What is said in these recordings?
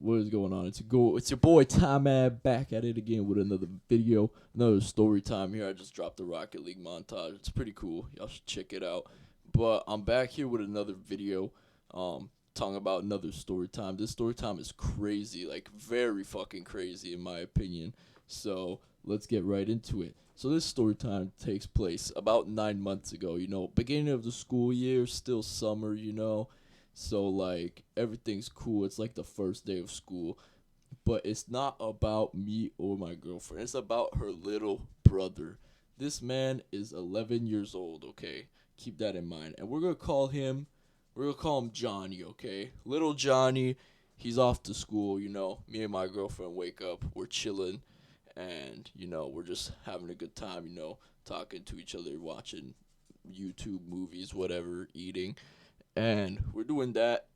What is going on? It's your boy Time back at it again with another video, another story time here. I just dropped the Rocket League montage. It's pretty cool. Y'all should check it out. But I'm back here with another video, talking about another story time. This story time is crazy, like very fucking crazy in my opinion. So let's get right into it. So this story time takes place about 9 months ago. Beginning of the school year, still summer. So like everything's cool. It's like the first day of school, but it's not about me or my girlfriend. It's about her little brother. This man is 11 years old, okay? Keep that in mind. And we're going to call him Johnny, okay? Little Johnny, he's off to school, Me and my girlfriend wake up, we're chilling, and we're just having a good time, talking to each other, watching YouTube movies, whatever, eating, and we're doing that,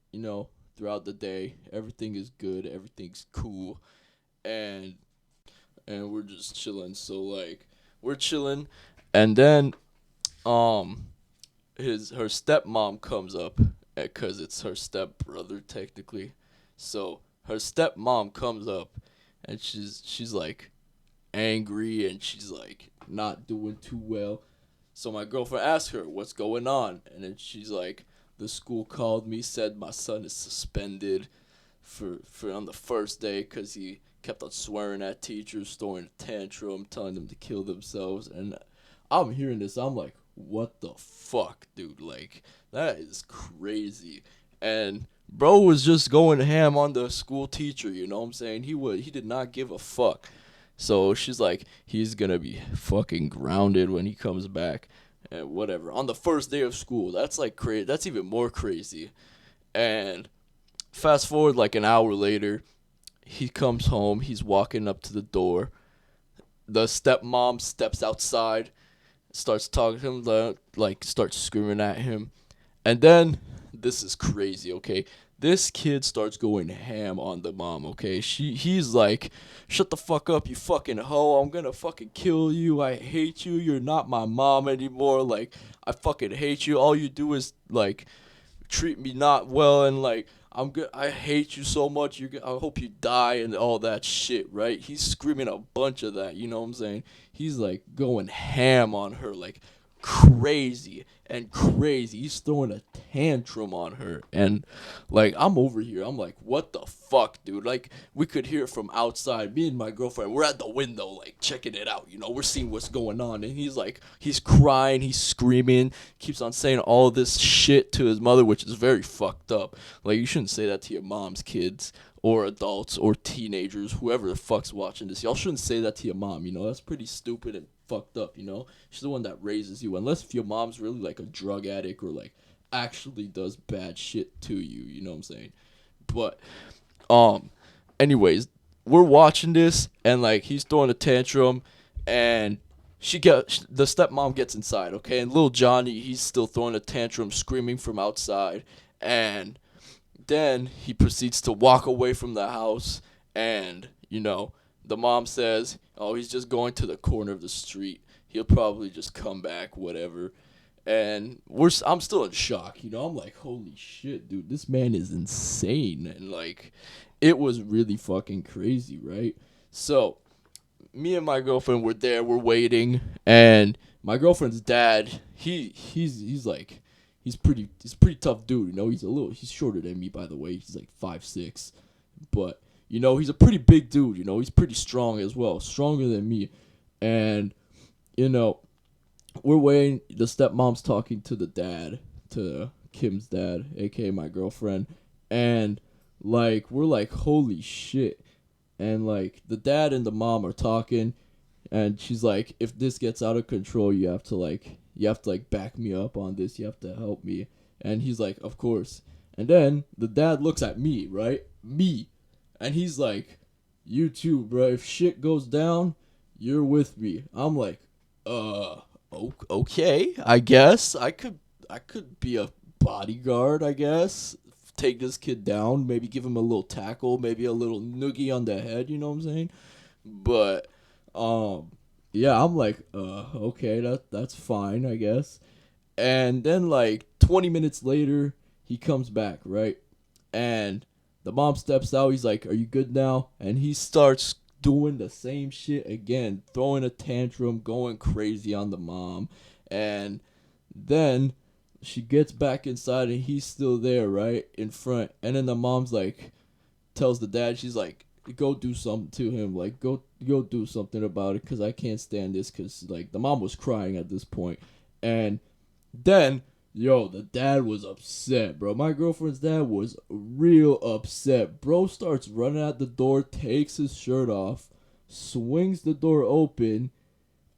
throughout the day. Everything is good, everything's cool, and we're just chilling. So like we're chilling, and then um his her stepmom comes up because it's her stepbrother technically. So her stepmom comes up, and she's like angry, and she's like not doing too well. So my girlfriend asks her what's going on, and then she's like, "The school called me, said my son is suspended for on the first day because he kept on swearing at teachers, throwing a tantrum, telling them to kill themselves." And I'm hearing this, I'm like, "What the fuck, dude? Like that is crazy." And bro was just going ham on the school teacher. You know what I'm saying? He did not give a fuck. So she's like, he's gonna be fucking grounded when he comes back, and whatever. On the first day of school, that's like crazy. That's even more crazy. And fast forward like an hour later, he comes home. He's walking up to the door. The stepmom steps outside, starts talking to him, like starts screaming at him, and then this is crazy, okay? This kid starts going ham on the mom, okay? He's like, "Shut the fuck up, you fucking hoe. I'm gonna fucking kill you. I hate you. You're not my mom anymore. Like, I fucking hate you. All you do is like treat me not well, and like I'm good. I hate you so much. I hope you die and all that shit, right?" He's screaming a bunch of that. You know what I'm saying? He's like going ham on her, like crazy and crazy. He's throwing a tantrum on her, and like I'm over here. I'm like, "What the fuck, dude?" Like we could hear it from outside. Me and my girlfriend, we're at the window, like checking it out. We're seeing what's going on, and he's crying, he's screaming, keeps on saying all this shit to his mother, which is very fucked up. Like you shouldn't say that to your mom's kids or adults or teenagers, whoever the fuck's watching this. Y'all shouldn't say that to your mom. That's pretty stupid and fucked up. She's the one that raises you. Unless if your mom's really like a drug addict or like actually does bad shit to you. You know what I'm saying? But um, anyways, we're watching this, and like he's throwing a tantrum, and the stepmom gets inside, okay, and little Johnny, he's still throwing a tantrum, screaming from outside, and then he proceeds to walk away from the house, and the mom says, "Oh, he's just going to the corner of the street. He'll probably just come back, whatever." And I'm still in shock. I'm like, "Holy shit, dude, this man is insane." And like it was really fucking crazy, right? So me and my girlfriend were there, we're waiting, and my girlfriend's dad, he's like he's pretty tough dude. He's shorter than me, by the way. He's like 5'6", but he's a pretty big dude. He's pretty strong as well, stronger than me. And you know we're waiting. The stepmom's talking to the dad, to Kim's dad, aka my girlfriend, and like we're like, "Holy shit." And like the dad and the mom are talking, and she's like, "If this gets out of control, you have to back me up on this. You have to help me." And he's like, "Of course." And then the dad looks at me, right? Me. And he's like, "You too, bro. If shit goes down, you're with me." I'm like, uh okay, I guess I could be a bodyguard, I guess. Take this kid down, maybe give him a little tackle, maybe a little noogie on the head, you know what I'm saying? But um yeah, I'm like, okay, that's fine, I guess. And then like 20 minutes later, he comes back, right? And The mom steps out. He's like, "Are you good now?" And he starts doing the same shit again, throwing a tantrum, going crazy on the mom. And then she gets back inside and he's still there, right? In front. And then the mom's like, tells the dad, she's like, go do something to him. Like, go do something about it because I can't stand this. Because, like, the mom was crying at this point. And then, yo, the dad was upset, bro. My girlfriend's dad was real upset. Bro starts running out the door, takes his shirt off, swings the door open.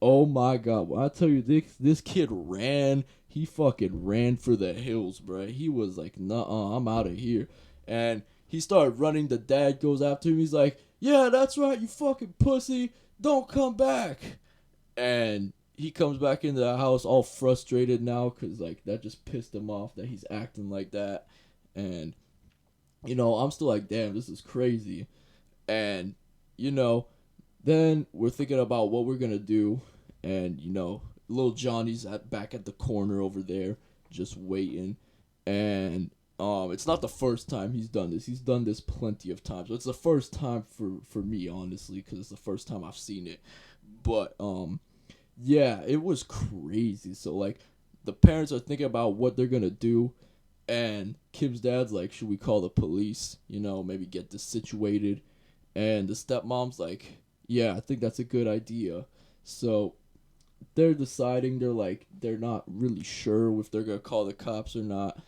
Oh my god! When I tell you this kid ran. He fucking ran for the hills, bro. He was like, "Nuh-uh, I'm out of here." And he started running. The dad goes after him. He's like, "Yeah, that's right, you fucking pussy. Don't come back." And he comes back into the house all frustrated now because, like, that just pissed him off that he's acting like that. And, I'm still like, damn, this is crazy. And, you know, then we're thinking about what we're going to do. And, little Johnny's back at the corner over there just waiting. And it's not the first time he's done this. He's done this plenty of times. It's the first time for me, honestly, because it's the first time I've seen it. But, yeah, it was crazy. So, like, the parents are thinking about what they're going to do. And Kim's dad's like, should we call the police? Maybe get this situated. And the stepmom's like, yeah, I think that's a good idea. So they're deciding, they're not really sure if they're going to call the cops or not.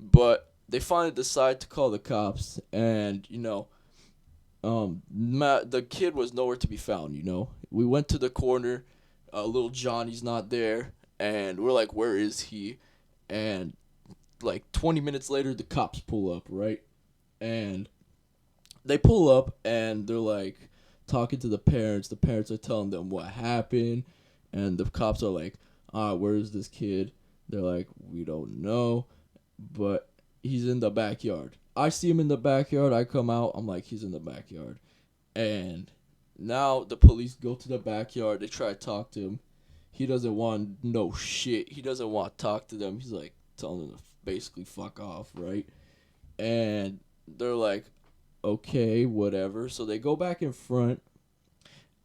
But they finally decide to call the cops. And, the kid was nowhere to be found, We went to the corner. Little Johnny's not there. And we're like, where is he? And like 20 minutes later, the cops pull up, right? And they pull up and they're like talking to the parents. The parents are telling them what happened. And the cops are like, where is this kid? They're like, we don't know. But he's in the backyard. I see him in the backyard. I come out. I'm like, he's in the backyard. And now the police go to the backyard. They try to talk to him. He doesn't want no shit. He doesn't want to talk to them. He's like telling them to basically fuck off, right? And they're like, okay, whatever. So they go back in front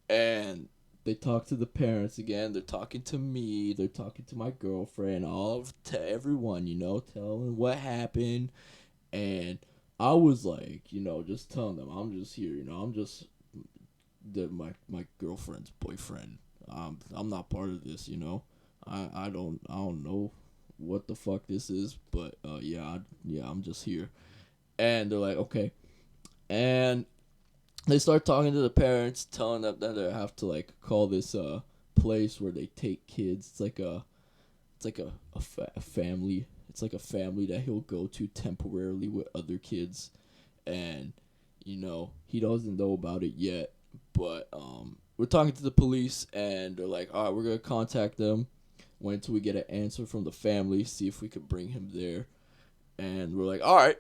and they talk to the parents again. They're talking to me. They're talking to my girlfriend. To everyone, telling what happened. And I was like, just telling them I'm just here. I'm just my girlfriend's boyfriend. I'm not part of this. I don't know what the fuck this is, but yeah, I'm just here. And they're like, okay. And they start talking to the parents, telling them that they have to like call this place where they take kids. It's like a family. It's like a family that he'll go to temporarily with other kids, and he doesn't know about it yet. But we're talking to the police, and they're like, all right, we're gonna contact them. Wait until we get an answer from the family, see if we could bring him there. And we're like, all right.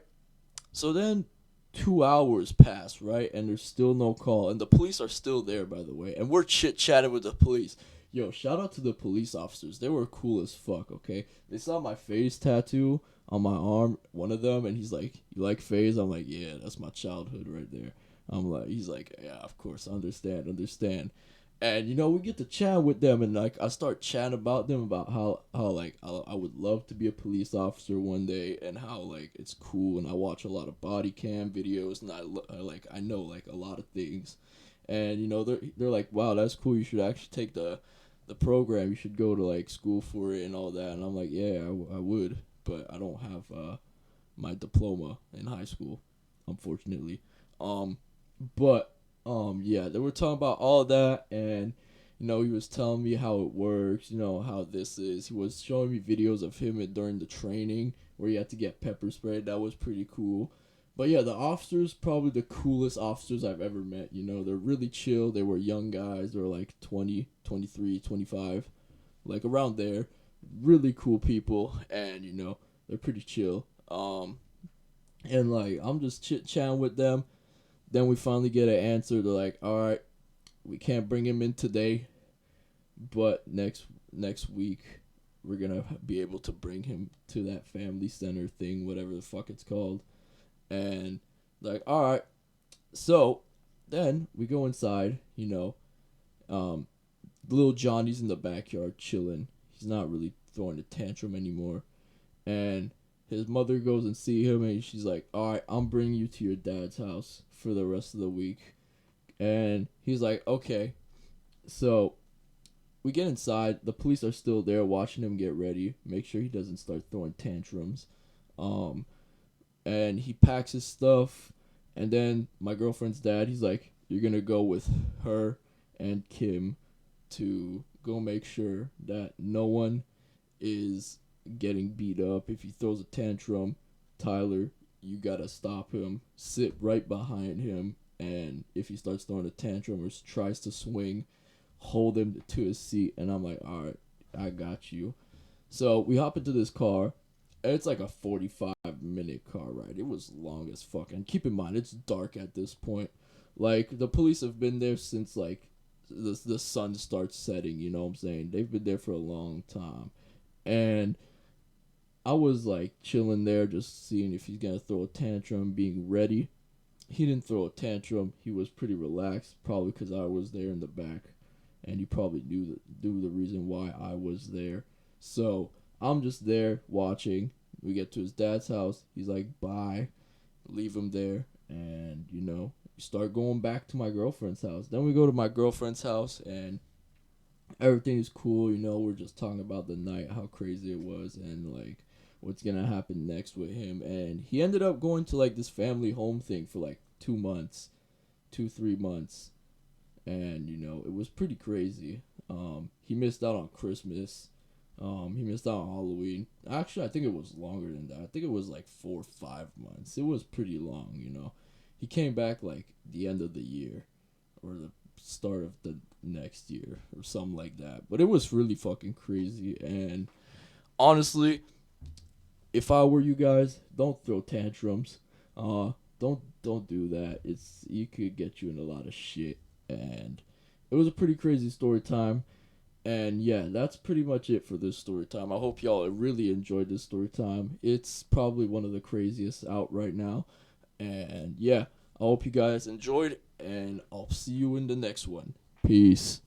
So then 2 hours pass, right? And there's still no call. And the police are still there, by the way. And we're chit-chatting with the police. Yo, shout out to the police officers. They were cool as fuck, okay? They saw my face tattoo on my arm, one of them, and he's like, you like FaZe? I'm like, yeah, that's my childhood right there. He's like, yeah, of course, understand. And we get to chat with them, and like I start chatting about them about how like I would love to be a police officer one day, and how like it's cool, and I watch a lot of body cam videos, and I know like a lot of things, and they're like, wow, that's cool. You should actually take the program. You should go to like school for it and all that. And I'm like, yeah, I would, but I don't have my diploma in high school, unfortunately. But yeah, they were talking about all of that, and he was telling me how it works, how this is. He was showing me videos of him during the training where he had to get pepper sprayed. That was pretty cool. But yeah, the officers, probably the coolest officers I've ever met. They're really chill. They were young guys. They were like 20, 23, 25, like around there. Really cool people, and they're pretty chill. And like I'm just chit chatting with them. Then we finally get an answer. They're like, all right, we can't bring him in today, but next week we're gonna be able to bring him to that family center thing, whatever the fuck it's called. And Like, all right. So then we go inside. Little Johnny's in the backyard chilling. He's not really throwing a tantrum anymore. And his mother goes and see him, and she's like, "All right, I'm bringing you to your dad's house for the rest of the week." And he's like, "Okay." So we get inside. The police are still there, watching him get ready, make sure he doesn't start throwing tantrums. Um, and he packs his stuff, and then my girlfriend's dad, he's like, "You're gonna go with her and Kim to go make sure that no one is getting beat up. If he throws a tantrum, Tyler, you gotta stop him. Sit right behind him, and if he starts throwing a tantrum or tries to swing, hold him to his seat." And I'm like, "All right, I got you." So we hop into this car. It's like a 45-minute car ride. It was long as fuck. And keep in mind, it's dark at this point. Like, the police have been there since, like, the sun starts setting, you know what I'm saying? They've been there for a long time. And I was like chilling there, just seeing if he's gonna throw a tantrum, being ready. He didn't throw a tantrum. He was pretty relaxed, probably because I was there in the back, and he probably knew the reason why I was there. So I'm just there watching. We get to his dad's house. He's like, "Bye," leave him there, and we start going back to my girlfriend's house. Then we go to my girlfriend's house, and everything is cool. We're just talking about the night, how crazy it was, and like what's gonna happen next with him. And he ended up going to like this family home thing for like 2 months, 3 months, and it was pretty crazy. He missed out on Christmas. He missed out on Halloween. Actually, I think it was longer than that. I think it was like 4 or 5 months. It was pretty long. He came back like the end of the year or the start of the next year or something like that. But it was really fucking crazy. And honestly, if I were you guys, don't throw tantrums. Don't do that. You could get you in a lot of shit. And it was a pretty crazy story time. And yeah, that's pretty much it for this story time. I hope y'all really enjoyed this story time. It's probably one of the craziest out right now. And yeah, I hope you guys enjoyed, and I'll see you in the next one. Peace.